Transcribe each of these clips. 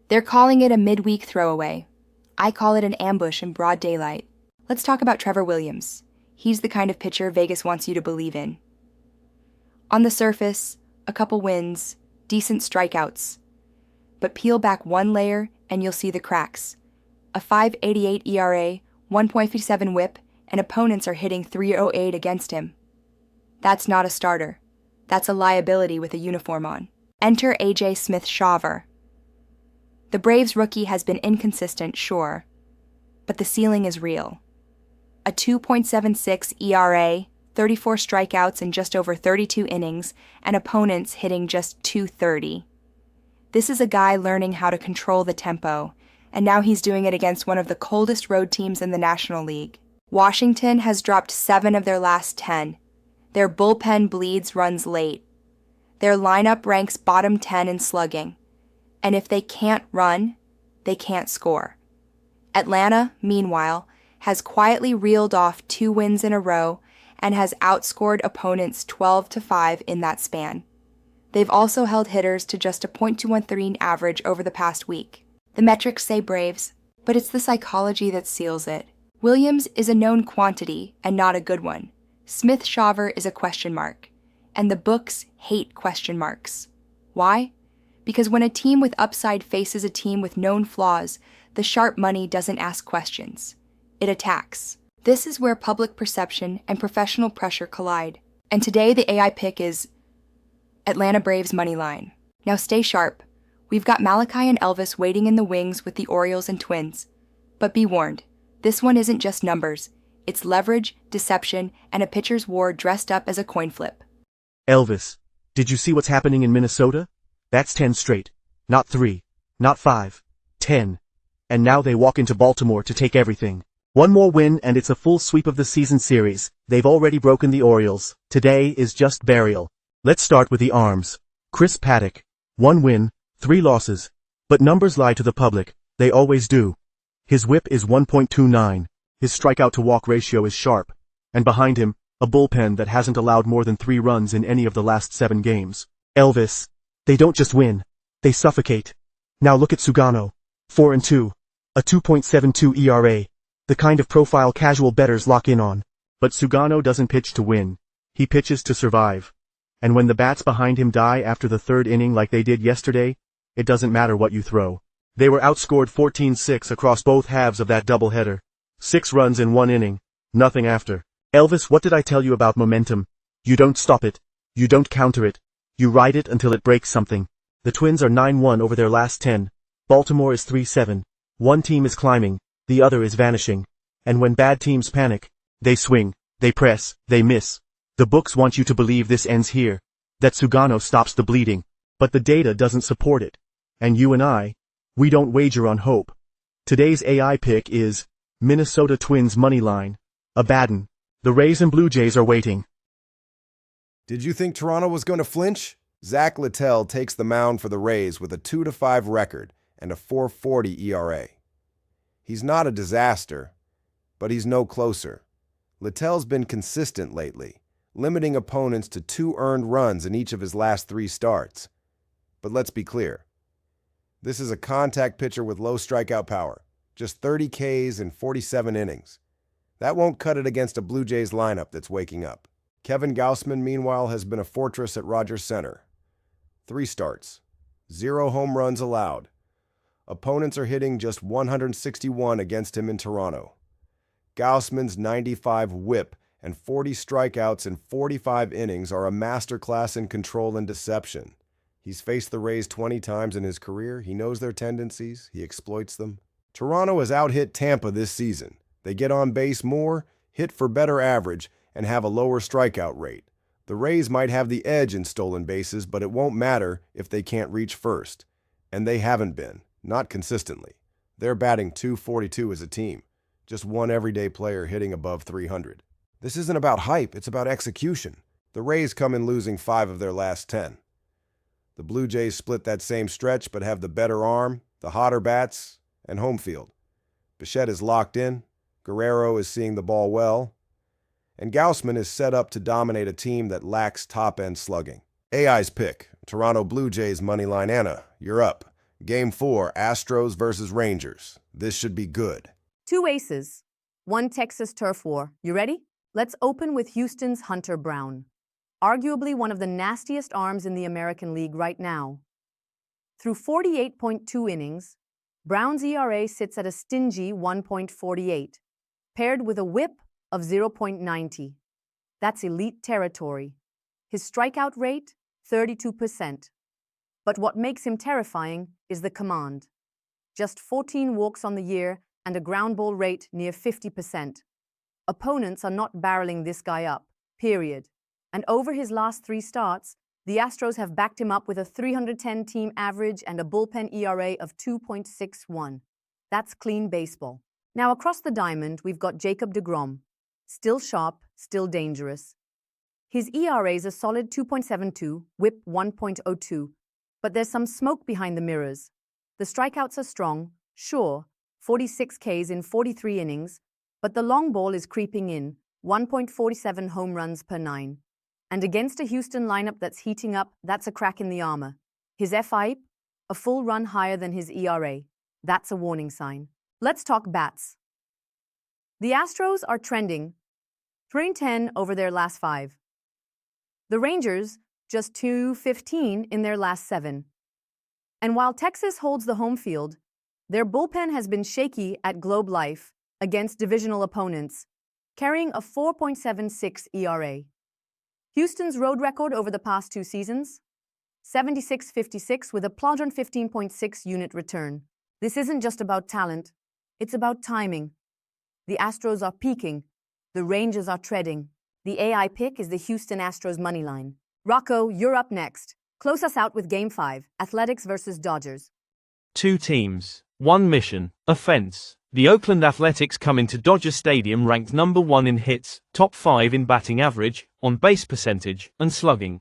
They're calling it a midweek throwaway. I call it an ambush in broad daylight. Let's talk about Trevor Williams. He's the kind of pitcher Vegas wants you to believe in. On the surface, a couple wins, decent strikeouts. But peel back one layer and you'll see the cracks. A 5.88 ERA, 1.57 whip, and opponents are hitting 3.08 against him. That's not a starter. That's a liability with a uniform on. Enter A.J. Smith-Shawver. The Braves rookie has been inconsistent, sure, but the ceiling is real. A 2.76 ERA, 34 strikeouts in just over 32 innings, and opponents hitting just .230. This is a guy learning how to control the tempo, and now he's doing it against one of the coldest road teams in the National League. Washington has dropped 7 of their last 10. Their bullpen bleeds runs late. Their lineup ranks bottom 10 in slugging. And if they can't run, they can't score. Atlanta, meanwhile, has quietly reeled off 2 wins in a row and has outscored opponents 12-5 in that span. They've also held hitters to just a .213 average over the past week. The metrics say Braves, but it's the psychology that seals it. Williams is a known quantity and not a good one. Smith-Shawver is a question mark, and the books hate question marks. Why? Because when a team with upside faces a team with known flaws, the sharp money doesn't ask questions. It attacks. This is where public perception and professional pressure collide. And today the AI pick is Atlanta Braves money line. Now stay sharp. We've got Malachi and Elvis waiting in the wings with the Orioles and Twins. But be warned, this one isn't just numbers. It's leverage, deception, and a pitcher's war dressed up as a coin flip. Elvis, did you see what's happening in Minnesota? That's 10 straight. Not 3. Not 5. 10. And now they walk into Baltimore to take everything. One more win and it's a full sweep of the season series. They've already broken the Orioles. Today is just burial. Let's start with the arms. Chris Paddock. 1 win, 3 losses. But numbers lie to the public. They always do. His whip is 1.29. His strikeout-to-walk ratio is sharp. And behind him, a bullpen that hasn't allowed more than 3 runs in any of the last 7 games. Elvis. They don't just win. They suffocate. Now look at Sugano. 4-2. A 2.72 ERA. The kind of profile casual bettors lock in on. But Sugano doesn't pitch to win. He pitches to survive. And when the bats behind him die after the 3rd inning like they did yesterday, it doesn't matter what you throw. They were outscored 14-6 across both halves of that doubleheader. 6 runs in 1 inning. Nothing after. Elvis, what did I tell you about momentum? You don't stop it. You don't counter it. You ride it until it breaks something. The Twins are 9-1 over their last 10. Baltimore is 3-7. One team is climbing, the other is vanishing. And when bad teams panic, they swing, they press, they miss. The books want you to believe this ends here, that Sugano stops the bleeding. But the data doesn't support it. And you and I, we don't wager on hope. Today's AI pick is Minnesota Twins money line. A bad one. The Rays and Blue Jays are waiting. Did you think Toronto was going to flinch? Zach Littell takes the mound for the Rays with a 2-5 record and a 4.40 ERA. He's not a disaster, but he's no closer. Littell's been consistent lately, limiting opponents to 2 earned runs in each of his last 3 starts. But let's be clear. This is a contact pitcher with low strikeout power, just 30 Ks in 47 innings. That won't cut it against a Blue Jays lineup that's waking up. Kevin Gausman, meanwhile, has been a fortress at Rogers Center. 3 starts, 0 home runs allowed. Opponents are hitting just 161 against him in Toronto. Gausman's 95 whip and 40 strikeouts in 45 innings are a masterclass in control and deception. He's faced the Rays 20 times in his career. He knows their tendencies. He exploits them. Toronto has out-hit Tampa this season. They get on base more, hit for better average, and have a lower strikeout rate. The Rays might have the edge in stolen bases, but it won't matter if they can't reach first. And they haven't been, not consistently. They're batting .242 as a team, just one everyday player hitting above .300. This isn't about hype, it's about execution. The Rays come in losing 5 of their last 10. The Blue Jays split that same stretch but have the better arm, the hotter bats, and home field. Bichette is locked in, Guerrero is seeing the ball well, and Gausman is set up to dominate a team that lacks top-end slugging. AI's pick, Toronto Blue Jays moneyline. Anna, you're up. Game 4, Astros versus Rangers. This should be good. Two aces, one Texas turf war. You ready? Let's open with Houston's Hunter Brown, arguably one of the nastiest arms in the American League right now. Through 48.2 innings, Brown's ERA sits at a stingy 1.48, paired with a whip of 0.90. That's elite territory. His strikeout rate, 32%. But what makes him terrifying is the command. Just 14 walks on the year and a ground ball rate near 50%. Opponents are not barreling this guy up, period. And over his last 3 starts, the Astros have backed him up with a 310 team average and a bullpen ERA of 2.61. That's clean baseball. Now across the diamond, we've got Jacob deGrom. Still sharp, still dangerous. His ERA is a solid 2.72, whip 1.02, but there's some smoke behind the mirrors. The strikeouts are strong, sure, 46 Ks in 43 innings, but the long ball is creeping in, 1.47 home runs per 9. And against a Houston lineup that's heating up, that's a crack in the armor. His FIP, a full run higher than his ERA. That's a warning sign. Let's talk bats. The Astros are trending 3-10 over their last 5. The Rangers, just 2-15 in their last 7. And while Texas holds the home field, their bullpen has been shaky at Globe Life against divisional opponents, carrying a 4.76 ERA. Houston's road record over the past 2 seasons? 76-56 with a plodging 15.6 unit return. This isn't just about talent, it's about timing. The Astros are peaking, the Rangers are treading. The AI pick is the Houston Astros moneyline. Rocco, you're up next. Close us out with Game 5, Athletics versus Dodgers. 2 teams, 1 mission, offense. The Oakland Athletics come into Dodger Stadium ranked number 1 in hits, top 5 in batting average, on-base percentage, and slugging.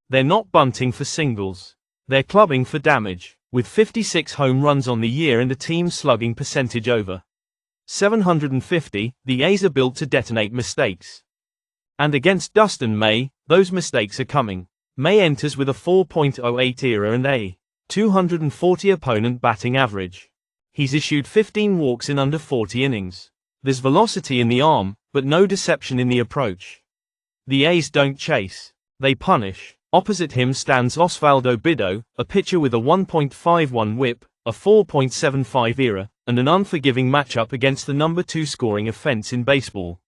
They're not bunting for singles. They're clubbing for damage, with 56 home runs on the year and a team slugging percentage over 750, the A's are built to detonate mistakes. And against Dustin May, those mistakes are coming. May enters with a 4.08 ERA and a 240 opponent batting average. He's issued 15 walks in under 40 innings. There's velocity in the arm, but no deception in the approach. The A's don't chase. They punish. Opposite him stands Osvaldo Bido, a pitcher with a 1.51 whip, a 4.75 ERA, and an unforgiving matchup against the number 2 scoring offense in baseball.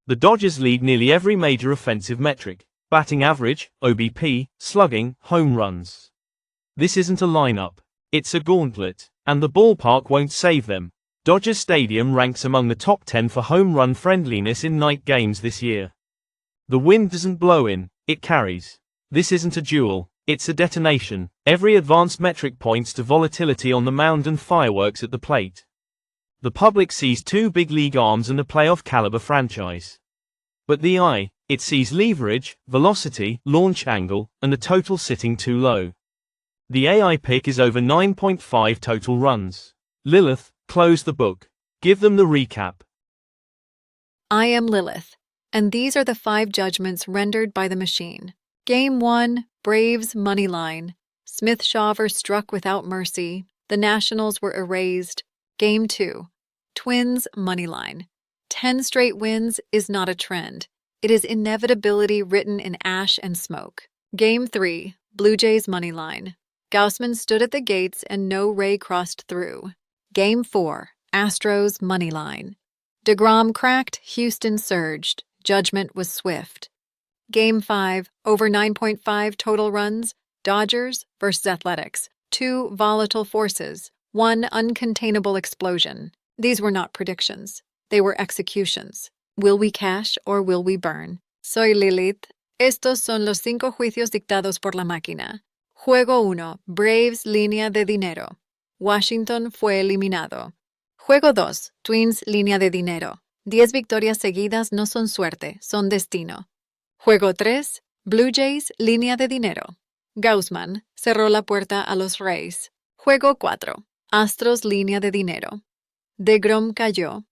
The Dodgers lead nearly every major offensive metric: batting average, OBP, slugging, home runs. This isn't a lineup. It's a gauntlet, and the ballpark won't save them. Dodger Stadium ranks among the top 10 for home run friendliness in night games this year. The wind doesn't blow in, it carries. This isn't a duel, it's a detonation. Every advanced metric points to volatility on the mound and fireworks at the plate. The public sees 2 big league arms and a playoff caliber franchise. But the eye, it sees leverage, velocity, launch angle, and a total sitting too low. The AI pick is over 9.5 total runs. Lilith, close the book. Give them the recap. I am Lilith, and these are the 5 judgments rendered by the machine. Game 1, Braves moneyline. Smith-Shawver struck without mercy. The Nationals were erased. Game 2, Twins moneyline. 10 straight wins is not a trend. It is inevitability written in ash and smoke. Game 3, Blue Jays moneyline. Gaussman stood at the gates and no ray crossed through. Game 4, Astros moneyline. DeGrom cracked, Houston surged. Judgment was swift. Game 5, over 9.5 total runs. Dodgers versus Athletics. 2 volatile forces. 1 uncontainable explosion. These were not predictions. They were executions. Will we cash or will we burn? Soy Lilith. Estos son los 5 juicios dictados por la máquina. Juego 1. Braves línea de dinero. Washington fue eliminado. Juego 2. Twins línea de dinero. 10 victorias seguidas no son suerte, son destino. Juego 3. Blue Jays línea de dinero. Gaussman cerró la puerta a los Rays. Juego 4. Astros línea de dinero. DeGrom cayó.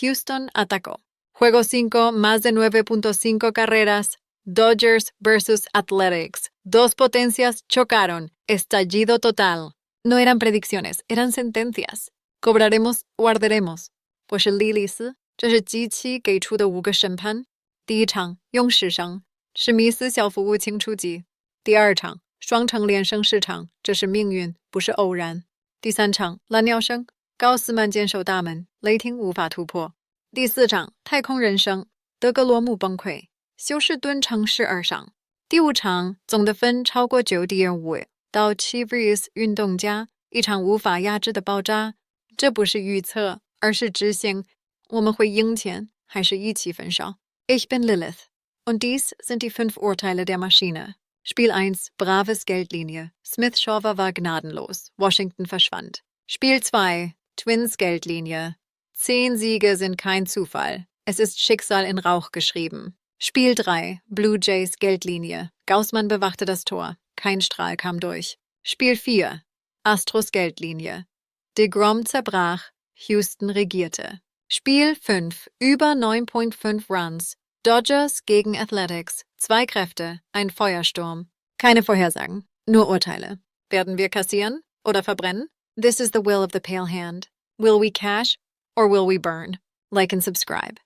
Houston atacó. Juego 5. Más de 9.5 carreras. Dodgers versus Athletics. 2 potencias chocaron. Estallido total. No eran predicciones, eran sentencias. Cobraremos o arderemos. 我是莉莉丝，这是机器给出的5个审判。第一场用市声，史密斯小服务清出击。第二场双城连胜市场，这是命运，不是偶然。第三场蓝鸟声，高斯曼坚守大门，雷霆无法突破。第四场太空人生，德格罗姆崩溃，休斯顿城市而上。第五场总得分超过9.5到 Chivas 运动家，一场无法压制的爆炸。这不是预测，而是执行。我们会赢钱，还是一起分手？ Ich bin Lilith. Und dies sind die 5 Urteile der Maschine. Spiel 1, Braves Geldlinie. Smith Shawver war gnadenlos. Washington verschwand. Spiel 2, Twins Geldlinie. 10 Siege sind kein Zufall. Es ist Schicksal in Rauch geschrieben. Spiel 3, Blue Jays Geldlinie. Gaußmann bewachte das Tor. Kein Strahl kam durch. Spiel 4, Astros Geldlinie. DeGrom zerbrach. Houston regierte. Spiel 5, über 9.5 Runs. Dodgers gegen Athletics. 2 Kräfte, ein Feuersturm. Keine Vorhersagen, nur Urteile. Werden wir kassieren oder verbrennen? This is the will of the pale hand. Will we cash or will we burn? Like and subscribe.